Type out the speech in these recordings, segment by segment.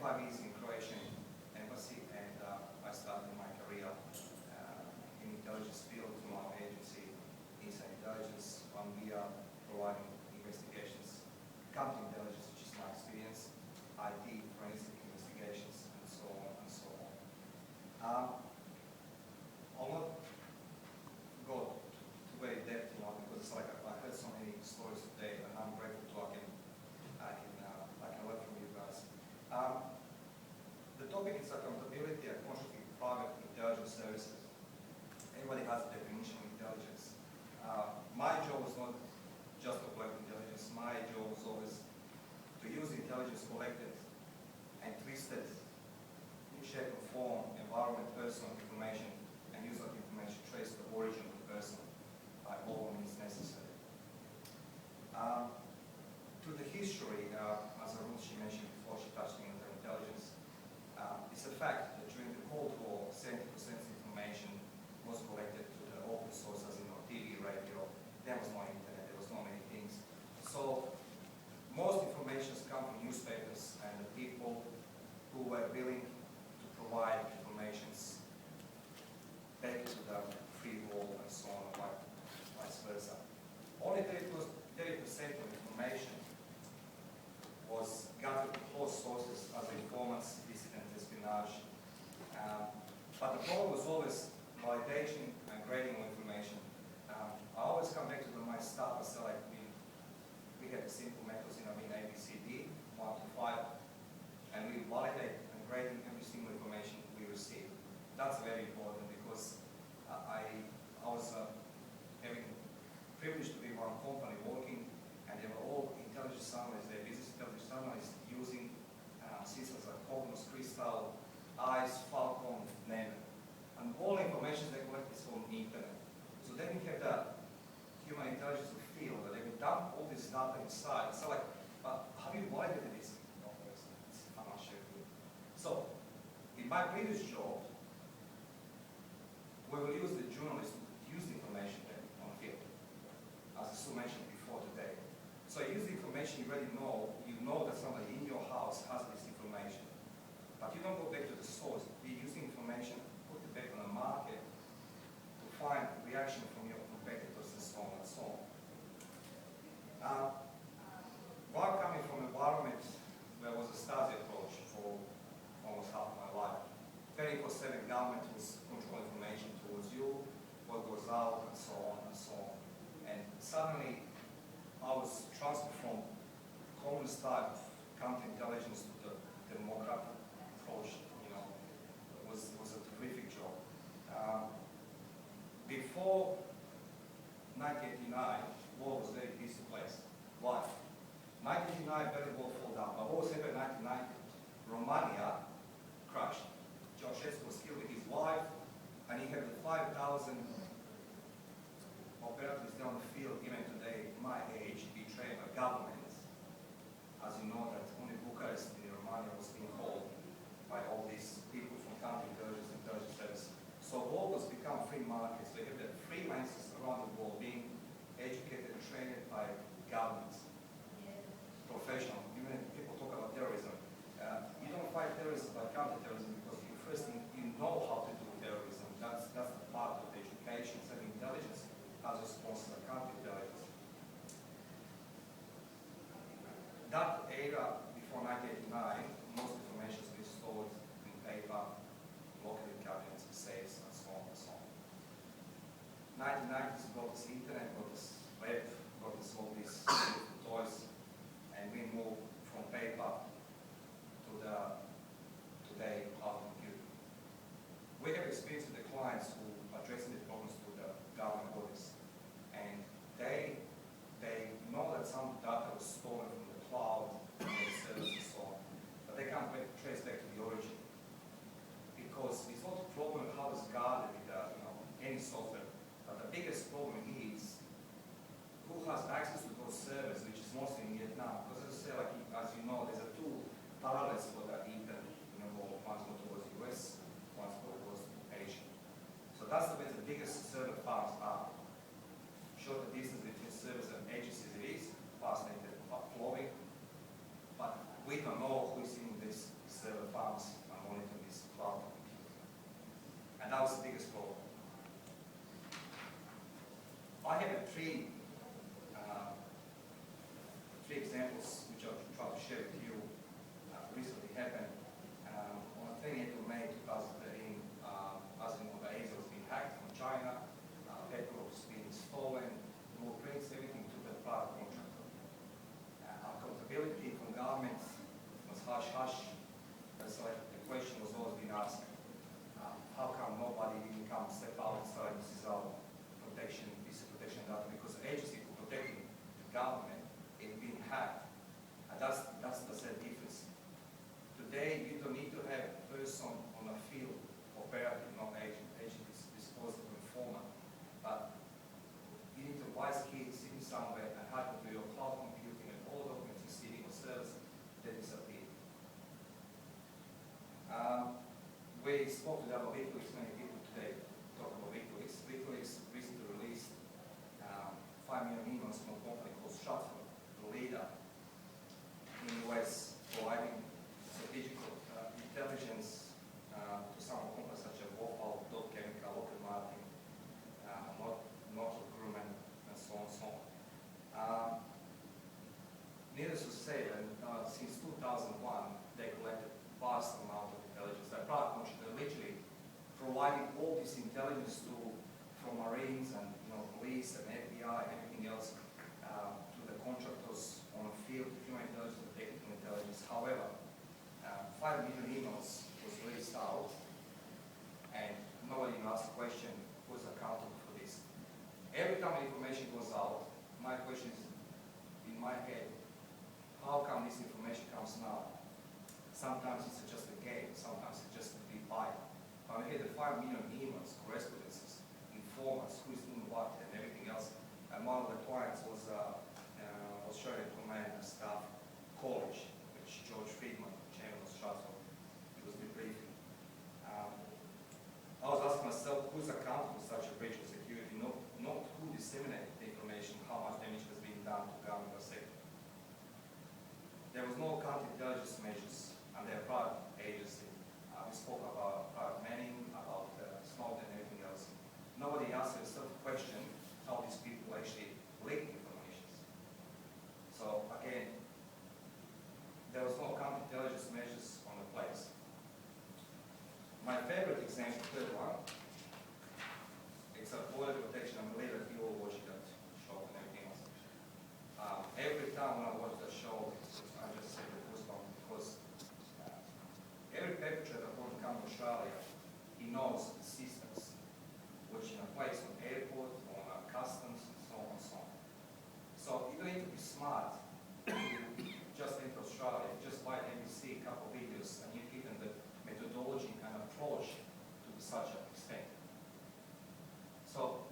5 years in Croatian embassy, and I started my career in intelligence field through our agency, Inside Intelligence. We are providing investigations, counterintelligence, which is my experience, IT, forensic investigations, and so on and so on. I'll not go to very depth, because it's like I heard so many stories today, and I'm grateful to I can learn from you guys. The topic is accountability and consciously private intelligence services. Everybody has a definition of intelligence. My job was not just to collect intelligence. My job was always to use intelligence collected and twisted in shape or form, environment, personal information, and use that information to trace the origin of the person by all means necessary. To the history, as she mentioned before, she touched on intelligence. It's a fact that during the Cold War, 70% of information was collected to the open sources, TV, radio. There was no internet, there was no many things. So most information come from newspapers and the people who were willing to provide information back to the free world and so on, and vice versa. Only 30% of information was gathered from close sources as informants, dissident, espionage. But the problem was always validation and grading of information. I always come back to my staff and say, like, we have simple methods, being A, B, C, D, 1 to 5, and we validate and grading every single information we receive. That's very important because I was having privilege to be in one company working, and they were all intelligence analysts, their business intelligence analysts using systems like Cognos, Crystal, ICE, Falcon, name it. And all the information they collect is from the internet. So then we have the human intelligence to feel that they will dump all this data inside. It's like, have you validated this? No, I'm not sure. So, in my previous job, we will use the journalists to use the information there on the field, as Sue mentioned before today. So you use the information you already know. You know that somebody in your house has this information, but you don't go back to the source. You use the information, put it back on the market to find reaction from your competitors and so on and so on. While coming from an environment where was a Stasi approach for almost half my life, 24/7 government was controlling information towards you, what goes out, and so on and so on. And suddenly, I was transferred from communist type counterintelligence to the democratic approach. It was a terrific job. Before 1989, the world was a very peaceful place. Why? 1989, Berlin Wall fell down. But what was happening in 1990? Romania crashed. Ceausescu was killed with his wife, and he had 5,000 operatives down the field, even today, my age, betrayed by governments. As you know, that only Bucharest in Romania was being held by all these people from counterintelligence and intelligence service. So all was become free markets. So you have the freelancers around the world being educated and trained by governments, professional. Even people talk about terrorism. You don't fight terrorism by counterterrorism because you first you know how to do terrorism. That's the part of the education. So intelligence has responses to counterintelligence. That era before 1989, most information has been stored in paper, local in cabinets, safes, and so on and so on. 1990s got this internet, got this web, got this all these toys, and we moved from paper to the today cloud computing. We have experience with the clients who are addressing the problems to the government bodies, and they know that some data was stolen from the cloud, from the servers and so on, but they can't trace back to the origin. Because it's not a problem how it's guarded with any software, but the biggest problem is who has access to those servers, which is mostly in Vietnam. Because as I say, as you know, there's two parallels for the internet. One's go towards the US, one's go towards Asia. So that's the way the biggest server farms are. Short the distance between servers and agencies it is, fast internet flowing, but we don't know who's in these server farms and monitoring this cloud computing. And that was the biggest problem. I have three examples which I'll try to share with you. Recently happened on the 28th of May 2013. As you know, the ASIC was being hacked from China, paper was being stolen, blueprints, everything to the private contractor. Accountability from government was hush-hush. So the question was always being asked, how come nobody really come step outside, this is our protection, piece of protection data, because the agency for protecting the government is being hacked. And that's the sad difference. Today, you don't need to have a person on a field operating, not agent. Agent is disposable informant. But you need to wise kid sitting somewhere and hack into your cloud computing and all documents you're sitting on servers that disappear. We spoke about WikiLeaks, many people today talk about WikiLeaks. WikiLeaks recently released 5 million emails from a company called Stratford, the leader in the US, providing strategic intelligence to some companies such as Waffle, Dow Chemical, Lockheed Martin, Northrop Grumman, and so on and so on. Needless to say that since 2001, they collected vast amount of intelligence. They're literally providing all this intelligence from Marines and police and FBI and everything else to the contractors on the field, human intelligence and technical intelligence. However, 5 million emails was released out, and nobody asked the question, who's accountable for this? Every time information goes out, my question is in my head, how come this information comes now? Sometimes it's just a game, sometimes it's just a big bite. But I had the 5 million emails, correspondences, informants, who's doing what, and everything else. And one of the clients was Australian Command Staff College, which George Friedman, chairman of Stratford, he was debriefing. I was asking myself, who's accountable for such a breach of security? Not who disseminated the information, how much damage has been done to government or sector. There was no counterintelligence measures, and they're private agency. We spoke about private Manning, about Snowden and everything else. Nobody asked themselves the question how these people actually leak information. So again, there was no counterintelligence measures on the place. My favorite example, third one, it's a border protection. I'm glad that you all watched that show and everything else. Every time when I watch that show, I just say the goosebumps because every perpetrator who comes to Australia, he knows the systems which are in place on airport, on customs, and so on and so on. So you don't need to be smart to just enter Australia. Just buy NBC, a couple of videos, and you're given the methodology and approach to such an extent. So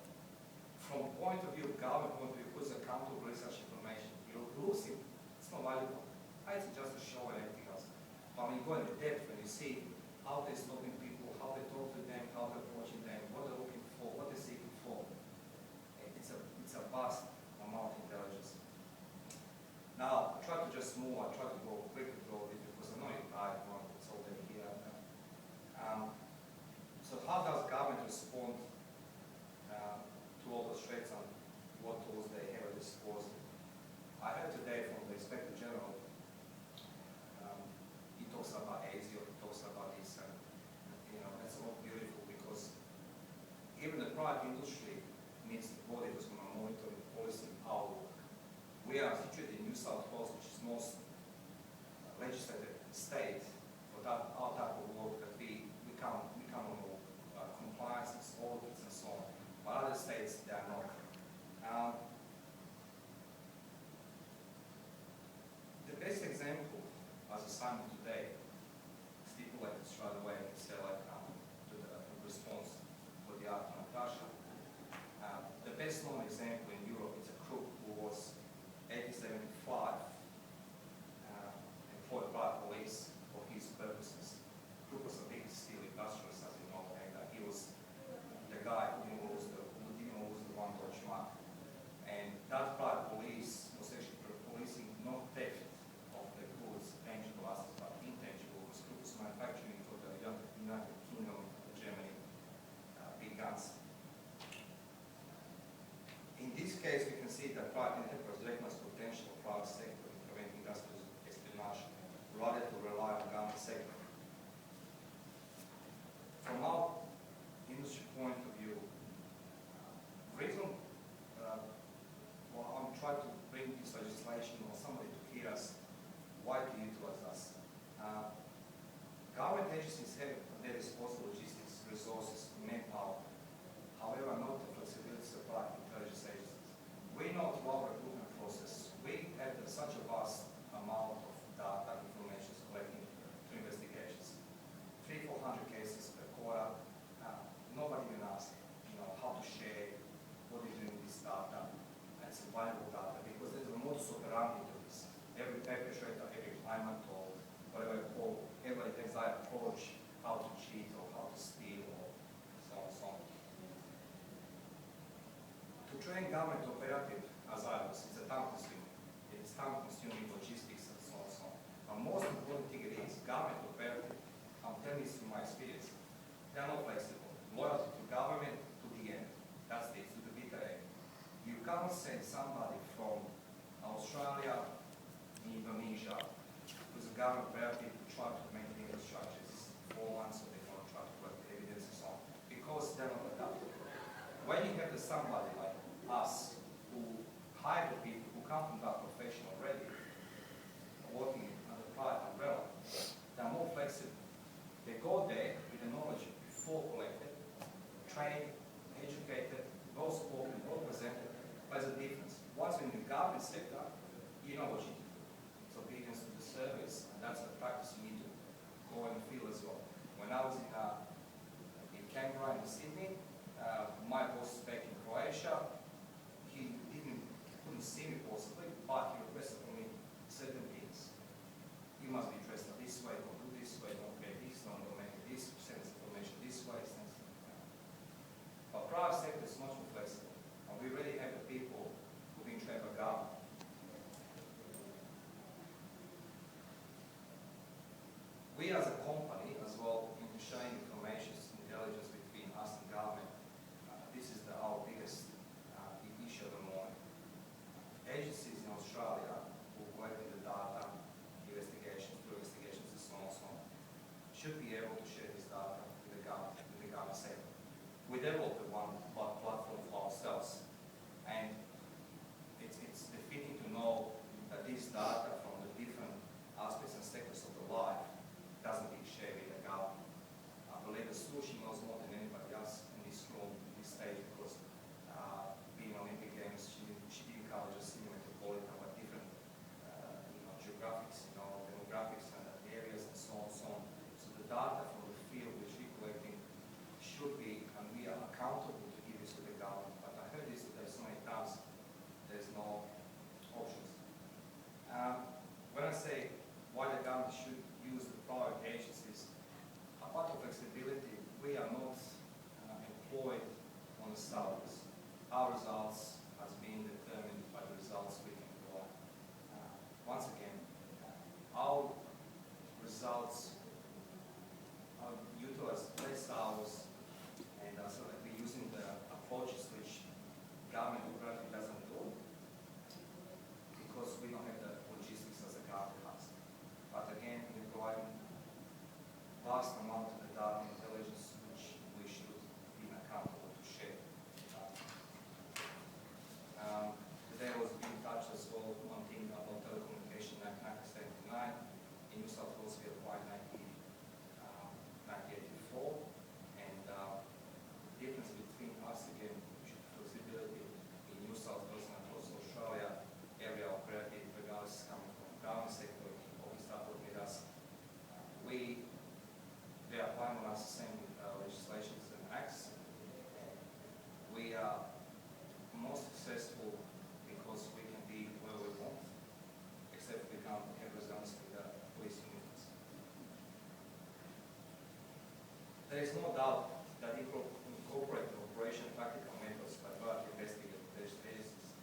from point of view, government point of view, who's accountable for such information? You're losing. It's not valuable. It's just a show and everything else. But when you go into depth and you see how they're stopping people, how they talk to them, how they're approaching them, what they're looking for, what they're seeking for, it's a vast amount of intelligence. Now, I try to just move, I try to go quickly through it because I know you're tired, it's already here. So how does government respond to all those threats and what tools they have at disposal? I heard today from the Inspector General, he talks about ASIO, he talks about this, and that's all beautiful because even the private industry needs the body who's going to monitor the policy agencies have at their disposal logistics, resources, manpower, however, not the flexibility supplied to intelligence agencies. We know through our recruitment process, we have such a vast amount of data, information collecting through investigations. 300-400 cases per quarter. Nobody even asks, how to share, what are you doing with this data. It's valuable data because there's a modus operandi to this. Every perpetrator, every climate or whatever you call, everybody has that approach, how to cheat or how to steal or so on and so on. To train government operative as I was, it's a time-consuming. It's time-consuming logistics and so on and so on. But most important thing it is, government operative, I'm telling this from my experience, they are not flexible. Loyalty to government to the end. That's it, to the bitter end. You cannot send somebody from Australia, Indonesia, who's a government operative to try to maintain the structures 4 months, so they're going to try to collect evidence and so on, because they're not adaptable. When you have somebody like us who hire the people who come from that profession already, working under private umbrella, they're more flexible. They go there with the knowledge before collected, trained, educated, well spoken, well presented. There's a difference. Once in the government sector, you know what you need to do. It's obedience to the service, and that's the practice you need to go and feel as well. When I was in Canberra and Sydney, my boss back in Croatia, he couldn't see me possibly, but he requested from me certain things. You must be dressed this way, don't do this way, don't pay this, don't make this, send information this way, send something. But private sector is much more flexible, and we really have the people who've been trained by government. We as a company as well into sharing information, intelligence between us and government. This is our biggest issue at the moment. Agencies in Australia who collect the data, investigations, through investigations and so on, should be able to share this data with the government sector. We developed one platform for ourselves, and it's befitting to know that this data from the different aspects and sectors of the life doesn't be shared with the government. I believe the Sushi knows more than anybody else in this room, in this stage, because being Olympic Games, she didn't cover just Sydney Metropolitan, but different geographics, demographics and areas and so on and so on. So the data from the field which we're collecting should be, and we are accountable to give this to the government. But I heard this today so many times, there's no options. When I say why the government should use the private agencies, apart from flexibility, we are not employed on the salaries. Our results has been determined by the results we can provide. Once again, our results are utilized less hours, and so that we're using the approaches which government operating doesn't do, because we don't have the logistics as a government has. But again, we're providing vast amount of the data intelligence which we should be accountable to share. Today I was being touched as well one thing about telecommunication Act 1979. In New South Wales we applied 1984, and the difference between us again, flexibility in New South Wales and across Australia, area operative, regardless coming from the government sector, or we start with us, they are applying on us the same legislations and acts. We are most successful because we can be where we want, except we can't have results with the police unions. There is no doubt that incorporating operation practical methods by private investigative agencies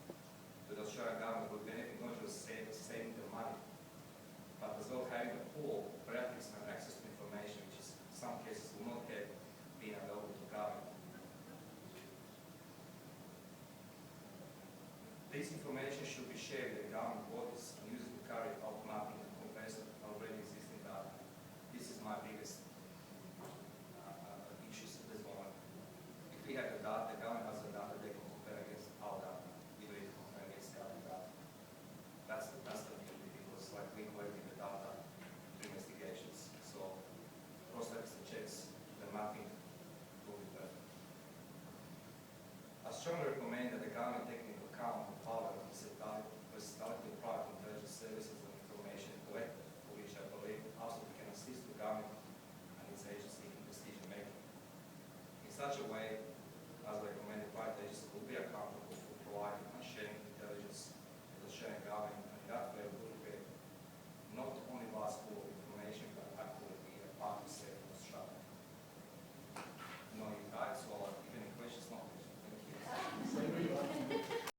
to the Australian government would benefit not just saving the money, but as well having a pool of practice and access to information, which is in some cases will not have been available to government. This information should be shared with the government bodies and used to carry out mapping and comparison of already existing data. This is my biggest issues at this moment. If we have the data, the government has the data, they can compare against our data. We don't need to compare against government data. That's the beauty, because like we collecting the data through investigations. So across the strongly recommend that the government take into account the power of versatility of private intelligence services and information collected, for which I believe absolutely can assist the government and its agency in decision making. In such a way,